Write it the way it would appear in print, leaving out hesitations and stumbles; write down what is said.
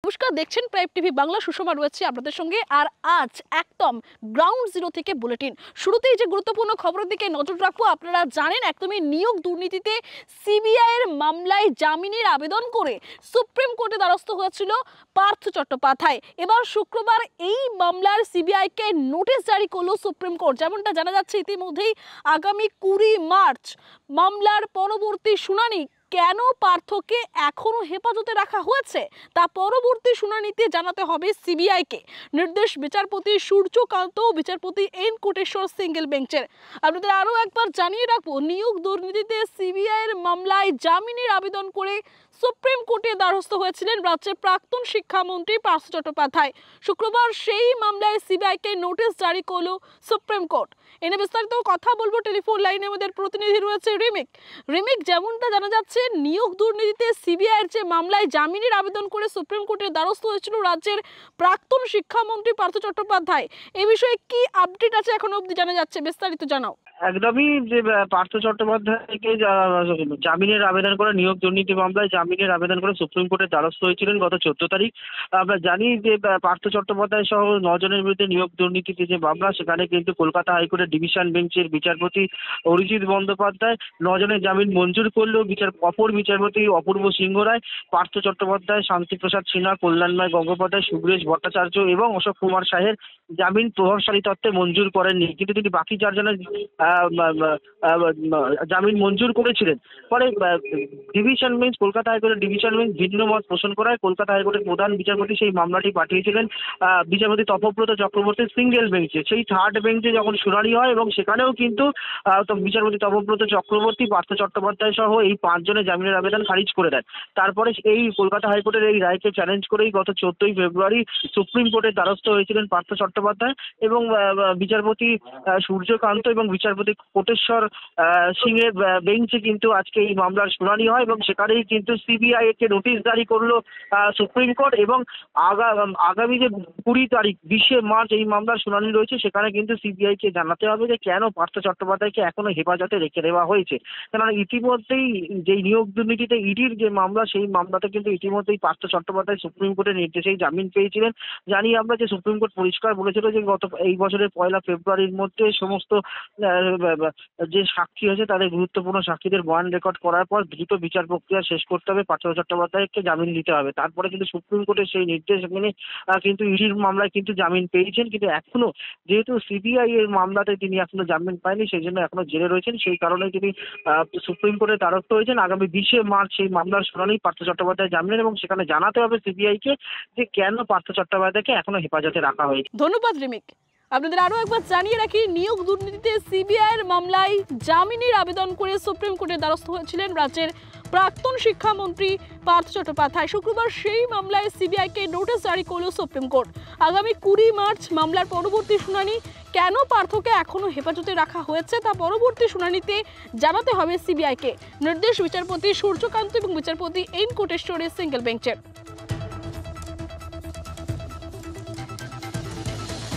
নমস্কার, দেখছেন prime TV Bangla. Sushma রয়েছে আপনাদের সঙ্গে। আর আজ একদম গ্রাউন্ড জিরো থেকে বুলেটিন। শুরুতেই যে গুরুত্বপূর্ণ খবরের দিকে নজর রাখবো। আপনারা জানেন, একদমই নিয়োগ দুর্নীতিতে সিবিআই এর মামলায় জামিনের আবেদন করে সুপ্রিম কোর্টে দ্বারস্থ হয়েছিল পার্থ চট্টোপাধ্যায়। এবার শুক্রবার এই মামলার সিবিআই কে নোটিশ জারি করলো সুপ্রিম কোর্ট। যেমনটা জানা যাচ্ছে, ইতিমধ্যেই আগামী 20 মার্চ মামলার পরবর্তী শুনানি। কেন পার্থকে এখনো হেফাজতে রাখা হয়েছে তা পরবর্তী শুনানিতে জানাতে হবে সিবিআইকে। নির্দেশ বিচারপতি সূর্যকান্ত ও বিচারপতি এন কোটেশ্বর সিঙ্গেল বেঞ্চের। আপনাদের আরও একবার জানিয়ে রাখবো, নিয়োগ দুর্নীতিতে সিবিআই এর মামলায় জামিনের আবেদন করে সুপ্রিম কোর্টে দ্বারস্থ হয়েছিলেন রাজ্যের প্রাক্তন শিক্ষামন্ত্রী পার্থ চট্টোপাধ্যায়। শুক্রবার সেই মামলায় সিবিআইকে নোটিশ জারি করলো সুপ্রিম কোর্ট। এনে বিস্তারিত কথা বলবো। টেলিফোন লাইনে আমাদের প্রতিনিধি রয়েছে রিমিক। যেমনটা জানা যাচ্ছে, নিয়োগ দুর্নীতিতে সিবিআই এর যে মামলায় জামিনের আবেদন করে সুপ্রিম কোর্টের দ্বারস্থ হয়েছিল রাজ্যের প্রাক্তন শিক্ষামন্ত্রী পার্থ চট্টোপাধ্যায়, এই বিষয়ে কি আপডেট আছে এখনো অবধি জানা যাচ্ছে? বিস্তারিত জানাও। একদমই যে পার্থ চট্টোপাধ্যায়কে জামিনের আবেদন করে নিয়োগ দুর্নীতি মামলায় জামিনের আবেদন করে সুপ্রিম কোর্টের দ্বারস্থ হয়েছিলেন গত 14 তারিখ। আমরা জানি যে পার্থ চট্টোপাধ্যায় সহ 9 জনের বিরুদ্ধে নিয়োগ দুর্নীতিতে যে মামলা, সেখানে কিন্তু কলকাতা হাইকোর্টের ডিভিশন বেঞ্চের বিচারপতি অরিজিৎ বন্দ্যোপাধ্যায় 9 জনের জামিন মঞ্জুর করলেও অপর বিচারপতি অপূর্ব সিংহ রায় পার্থ চট্টোপাধ্যায়, শান্তিপ্রসাদ সিনহা, কল্যাণময় গঙ্গোপাধ্যায়, সুব্রেশ ভট্টাচার্য এবং অশোক কুমার শাহের জামিন প্রভাবশালী তত্ত্বে মঞ্জুর করেননি, কিন্তু তিনি বাকি 4 জনের জামিন মঞ্জুর করেছিলেন। পরে ডিভিশন বেঞ্চ, কলকাতা হাইকোর্টের ডিভিশন বেঞ্চ ভিন্ন মত পোষণ করায় কলকাতা হাইকোর্টের প্রধান বিচারপতি সেই মামলাটি পাঠিয়েছিলেন বিচারপতি তপব্রত চক্রবর্তীর সিঙ্গেল বেঞ্চে। সেই থার্ড বেঞ্চে যখন শুনানি হয় এবং সেখানেও কিন্তু বিচারপতি তপব্রত চক্রবর্তী, পার্থ চট্টোপাধ্যায় সহ এই 5 জনের জামিনের আবেদন খারিজ করে দেন। তারপরে এই কলকাতা হাইকোর্টের এই রায়কে চ্যালেঞ্জ করেই গত 14 ফেব্রুয়ারি সুপ্রিম কোর্টের দ্বারস্থ হয়েছিলেন পার্থ চট্টোপাধ্যায় এবং বিচারপতি সূর্যকান্ত এবং বিচারপতি কোটেশ্বর সিংয়ের বেঞ্চে কিন্তু আজকে এই মামলার শুনানি হয় এবং সেখানেই কিন্তু সিবিআই কে নোটিশ জারি করলো সুপ্রিম কোর্ট। এবং আগামী যে 20 তারিখ 20 মার্চ এই মামলার শুনানি রয়েছে, সেখানে কিন্তু সিবিআই কে জানাতে হবে যে কেন পার্থ চট্টোপাধ্যায়কে এখনো হেফাজতে রেখে দেওয়া হয়েছে। কেননা ইতিমধ্যেই যে নিয়োগ দুর্নীতিতে ইডির যে মামলা, সেই মামলাতে কিন্তু ইতিমধ্যেই পার্থ চট্টোপাধ্যায় সুপ্রিম কোর্টের নির্দেশেই জামিন পেয়েছিলেন। জানি আমরা যে সুপ্রিম কোর্ট পরিষ্কার বলেছিল যে এই বছরের 1 ফেব্রুয়ারির মধ্যে সমস্ত যে সাক্ষী আছে তাদের গুরুত্বপূর্ণ সাক্ষীদের বয়ান রেকর্ড করার পর দ্রুত বিচার প্রক্রিয়া শেষ করতে হবে, পার্থ চট্টোপাধ্যায়কে জামিন দিতে হবে। তারপরে কিন্তু সুপ্রিম কোর্টের সেই নির্দেশ মেনে কিন্তু ইডির মামলায় কিন্তু জামিন পেয়েছেন, কিন্তু এখনো যেহেতু সিবিআই এর মামলাতে তিনি এখনো জামিন পায়নি, সেই জন্য এখনো জেলে রয়েছেন। সেই কারণে তিনি সুপ্রিম কোর্টের দ্বারস্থ হয়েছেন। আগামী 20 মার্চ সেই মামলার শুনানি পার্থ চট্টোপাধ্যায় জামিনের, এবং সেখানে জানাতে হবে সিবিআই কে যে কেন পার্থ চট্টোপাধ্যায়কে এখনো হেফাজতে রাখা হয়েছে। ধন্যবাদ রিমিক। আপনাদের আরও একবার জানিয়ে রাখি, নিয়োগ দুর্নীতিতে সিবিআই এর মামলায় জামিনের আবেদন করে সুপ্রিম কোর্টের দ্বারস্থ হয়েছিলেন রাজ্যের প্রাক্তন শিক্ষামন্ত্রী পার্থ চট্টোপাধ্যায়। শুক্রবার সেই মামলায় সিবিআইকে নোটিশ জারি করলো সুপ্রিম কোর্ট। আগামী 20 মার্চ মামলার পরবর্তী শুনানি। কেন পার্থকে এখনো হেফাজতে রাখা হয়েছে তা পরবর্তী শুনানিতে জানাতে হবে সিবিআইকে। নির্দেশ বিচারপতি সূর্যকান্ত এবং বিচারপতি এন কোটেশ্বরের সিঙ্গেল বেঞ্চের।